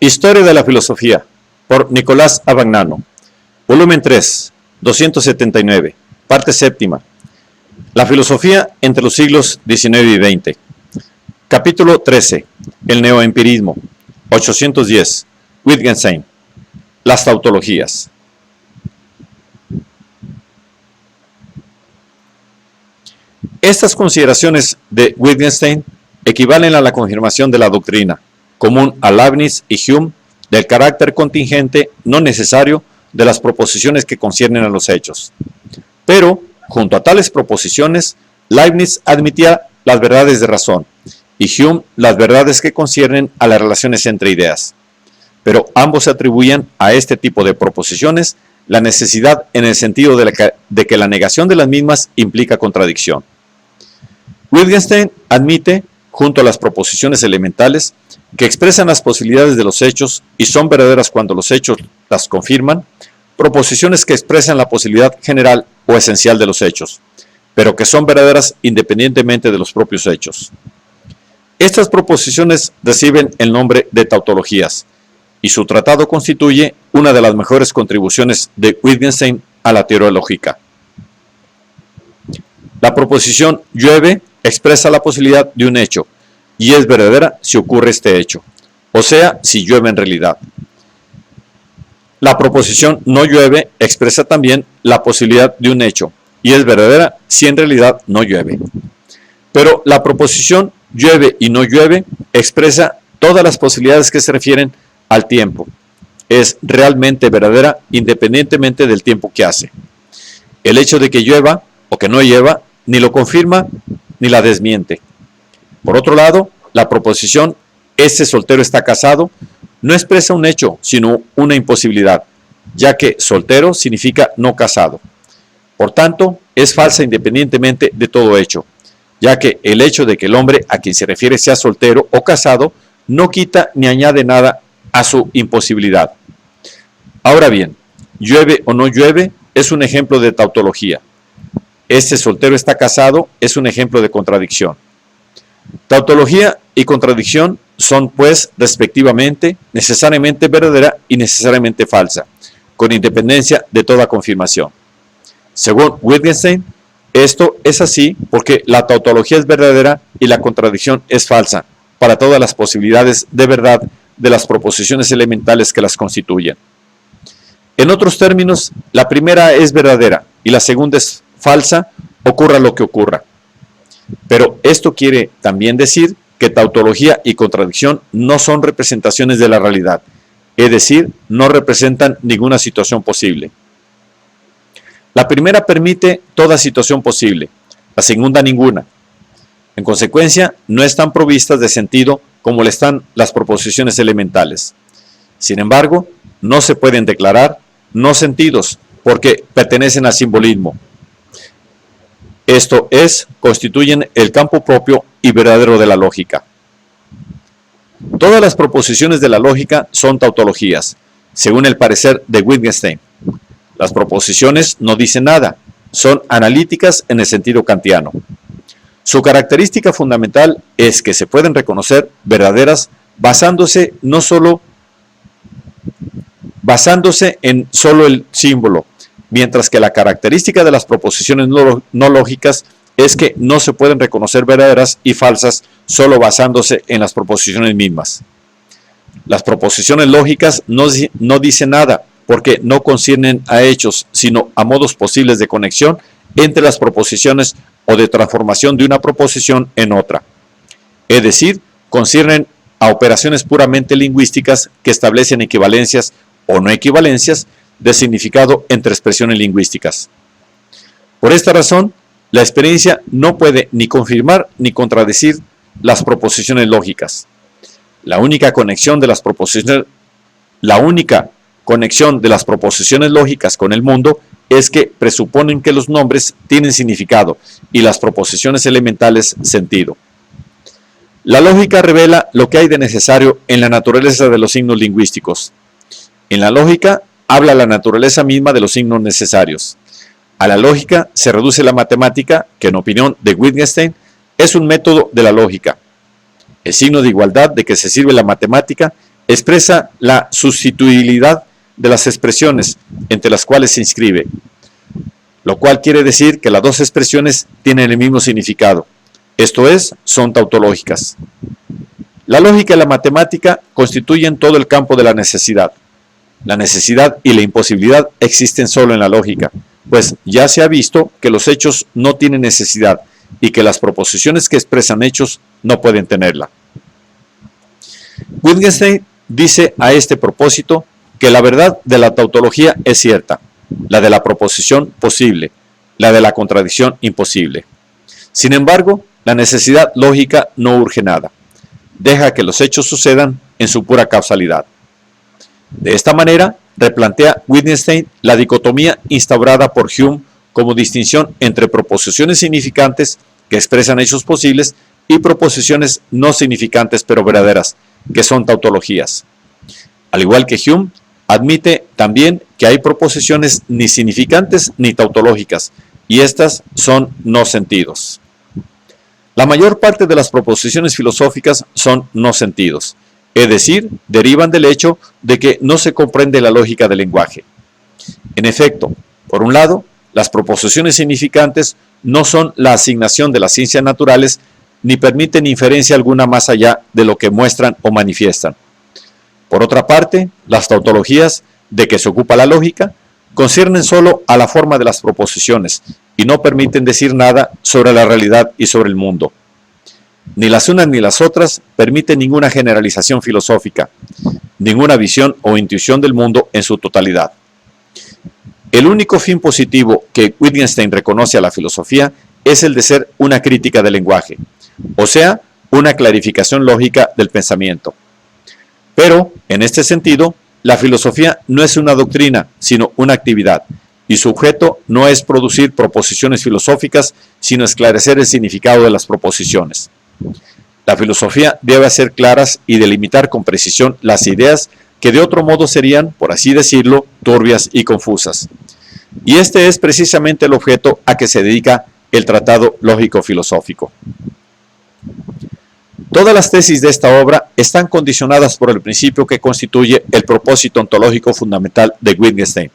Historia de la filosofía, por Nicolás Abagnano, volumen 3, 279, parte séptima. La filosofía entre los siglos XIX y XX. Capítulo 13, el neoempirismo, 810, Wittgenstein, las tautologías. Estas consideraciones de Wittgenstein equivalen a la confirmación de la doctrina común a Leibniz y Hume del carácter contingente no necesario de las proposiciones que conciernen a los hechos. Pero, junto a tales proposiciones, Leibniz admitía las verdades de razón y Hume las verdades que conciernen a las relaciones entre ideas. Pero ambos atribuían a este tipo de proposiciones la necesidad en el sentido de que la negación de las mismas implica contradicción. Wittgenstein admite, junto a las proposiciones elementales, que expresan las posibilidades de los hechos y son verdaderas cuando los hechos las confirman, proposiciones que expresan la posibilidad general o esencial de los hechos, pero que son verdaderas independientemente de los propios hechos. Estas proposiciones reciben el nombre de tautologías, y su tratado constituye una de las mejores contribuciones de Wittgenstein a la teoría lógica. La proposición llueve expresa la posibilidad de un hecho, y es verdadera si ocurre este hecho, o sea, si llueve en realidad. La proposición no llueve expresa también la posibilidad de un hecho, y es verdadera si en realidad no llueve. Pero la proposición llueve y no llueve expresa todas las posibilidades que se refieren al tiempo. Es realmente verdadera independientemente del tiempo que hace. El hecho de que llueva o que no llueva ni lo confirma ni la desmiente. Por otro lado, la proposición "este soltero está casado" no expresa un hecho, sino una imposibilidad, ya que soltero significa no casado. Por tanto, es falsa independientemente de todo hecho, ya que el hecho de que el hombre a quien se refiere sea soltero o casado no quita ni añade nada a su imposibilidad. Ahora bien, llueve o no llueve es un ejemplo de tautología. Este soltero está casado es un ejemplo de contradicción. Tautología y contradicción son, pues, respectivamente, necesariamente verdadera y necesariamente falsa, con independencia de toda confirmación. Según Wittgenstein, esto es así porque la tautología es verdadera y la contradicción es falsa para todas las posibilidades de verdad de las proposiciones elementales que las constituyen. En otros términos, la primera es verdadera y la segunda es falsa, ocurra lo que ocurra. Pero esto quiere también decir que tautología y contradicción no son representaciones de la realidad, es decir, no representan ninguna situación posible. La primera permite toda situación posible, la segunda ninguna. En consecuencia, no están provistas de sentido como le están las proposiciones elementales. Sin embargo, no se pueden declarar no sentidos porque pertenecen al simbolismo. Esto es, constituyen el campo propio y verdadero de la lógica. Todas las proposiciones de la lógica son tautologías, según el parecer de Wittgenstein. Las proposiciones no dicen nada, son analíticas en el sentido kantiano. Su característica fundamental es que se pueden reconocer verdaderas basándose en solo el símbolo, mientras que la característica de las proposiciones no lógicas es que no se pueden reconocer verdaderas y falsas solo basándose en las proposiciones mismas. Las proposiciones lógicas no dicen nada porque no conciernen a hechos, sino a modos posibles de conexión entre las proposiciones o de transformación de una proposición en otra. Es decir, conciernen a operaciones puramente lingüísticas que establecen equivalencias o no equivalencias de significado entre expresiones lingüísticas. Por esta razón, la experiencia no puede ni confirmar ni contradecir las proposiciones lógicas. La única conexión de las proposiciones lógicas con el mundo es que presuponen que los nombres tienen significado y las proposiciones elementales sentido. La lógica revela lo que hay de necesario en la naturaleza de los signos lingüísticos. En la lógica habla la naturaleza misma de los signos necesarios. A la lógica se reduce la matemática, que en opinión de Wittgenstein es un método de la lógica. El signo de igualdad de que se sirve la matemática expresa la sustituibilidad de las expresiones entre las cuales se inscribe, lo cual quiere decir que las dos expresiones tienen el mismo significado, esto es, son tautológicas. La lógica y la matemática constituyen todo el campo de la necesidad. La necesidad y la imposibilidad existen solo en la lógica, pues ya se ha visto que los hechos no tienen necesidad y que las proposiciones que expresan hechos no pueden tenerla. Wittgenstein dice a este propósito que la verdad de la tautología es cierta, la de la proposición posible, la de la contradicción imposible. Sin embargo, la necesidad lógica no urge nada, deja que los hechos sucedan en su pura causalidad. De esta manera, replantea Wittgenstein la dicotomía instaurada por Hume como distinción entre proposiciones significantes que expresan hechos posibles y proposiciones no significantes pero verdaderas, que son tautologías. Al igual que Hume, admite también que hay proposiciones ni significantes ni tautológicas, y estas son no sentidos. La mayor parte de las proposiciones filosóficas son no sentidos, es decir, derivan del hecho de que no se comprende la lógica del lenguaje. En efecto, por un lado, las proposiciones significantes no son la asignación de las ciencias naturales ni permiten inferencia alguna más allá de lo que muestran o manifiestan. Por otra parte, las tautologías, de que se ocupa la lógica, conciernen solo a la forma de las proposiciones y no permiten decir nada sobre la realidad y sobre el mundo. Ni las unas ni las otras permiten ninguna generalización filosófica, ninguna visión o intuición del mundo en su totalidad. El único fin positivo que Wittgenstein reconoce a la filosofía es el de ser una crítica del lenguaje, o sea, una clarificación lógica del pensamiento. Pero, en este sentido, la filosofía no es una doctrina, sino una actividad, y su objeto no es producir proposiciones filosóficas, sino esclarecer el significado de las proposiciones. La filosofía debe hacer claras y delimitar con precisión las ideas que de otro modo serían, por así decirlo, turbias y confusas. Y este es precisamente el objeto a que se dedica el tratado lógico-filosófico. Todas las tesis de esta obra están condicionadas por el principio que constituye el propósito ontológico fundamental de Wittgenstein.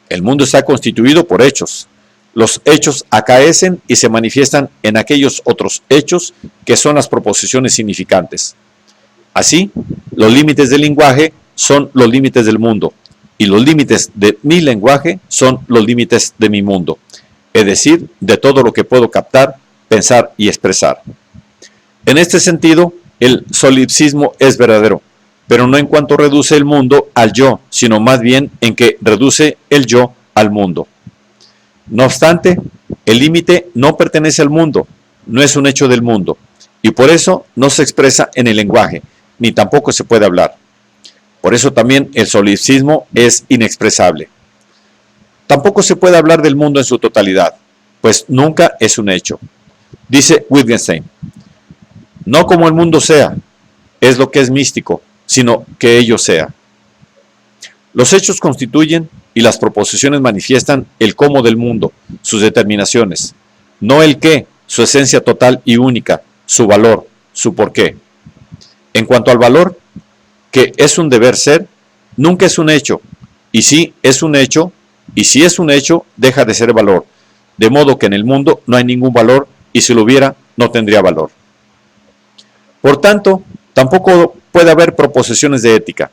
El mundo está constituido por hechos. Los hechos acaecen y se manifiestan en aquellos otros hechos que son las proposiciones significantes. Así, los límites del lenguaje son los límites del mundo, y los límites de mi lenguaje son los límites de mi mundo, es decir, de todo lo que puedo captar, pensar y expresar. En este sentido, el solipsismo es verdadero, pero no en cuanto reduce el mundo al yo, sino más bien en que reduce el yo al mundo. No obstante, el límite no pertenece al mundo, no es un hecho del mundo, y por eso no se expresa en el lenguaje, ni tampoco se puede hablar. Por eso también el solipsismo es inexpresable. Tampoco se puede hablar del mundo en su totalidad, pues nunca es un hecho. Dice Wittgenstein: no como el mundo sea, es lo que es místico, sino que ello sea. Los hechos constituyen y las proposiciones manifiestan el cómo del mundo, sus determinaciones, no el qué, su esencia total y única, su valor, su porqué. En cuanto al valor, que es un deber ser, nunca es un hecho, y si es un hecho, deja de ser valor, de modo que en el mundo no hay ningún valor, y si lo hubiera, no tendría valor. Por tanto, tampoco puede haber proposiciones de ética.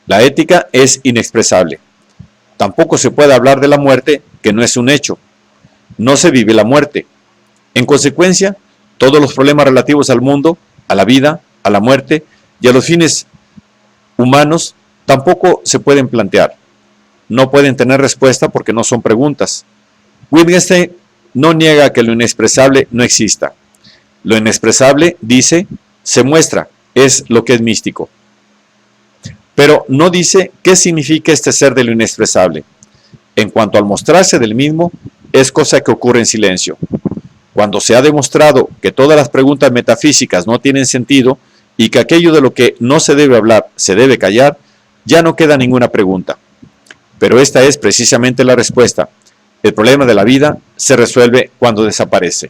La ética es inexpresable. Tampoco se puede hablar de la muerte, que no es un hecho. No se vive la muerte. En consecuencia, todos los problemas relativos al mundo, a la vida, a la muerte y a los fines humanos tampoco se pueden plantear. No pueden tener respuesta porque no son preguntas. Wittgenstein no niega que lo inexpresable no exista. Lo inexpresable, dice, se muestra, es lo que es místico. Pero no dice qué significa este ser de lo inexpresable. En cuanto al mostrarse del mismo, es cosa que ocurre en silencio. Cuando se ha demostrado que todas las preguntas metafísicas no tienen sentido y que aquello de lo que no se debe hablar se debe callar, ya no queda ninguna pregunta. Pero esta es precisamente la respuesta. El problema de la vida se resuelve cuando desaparece.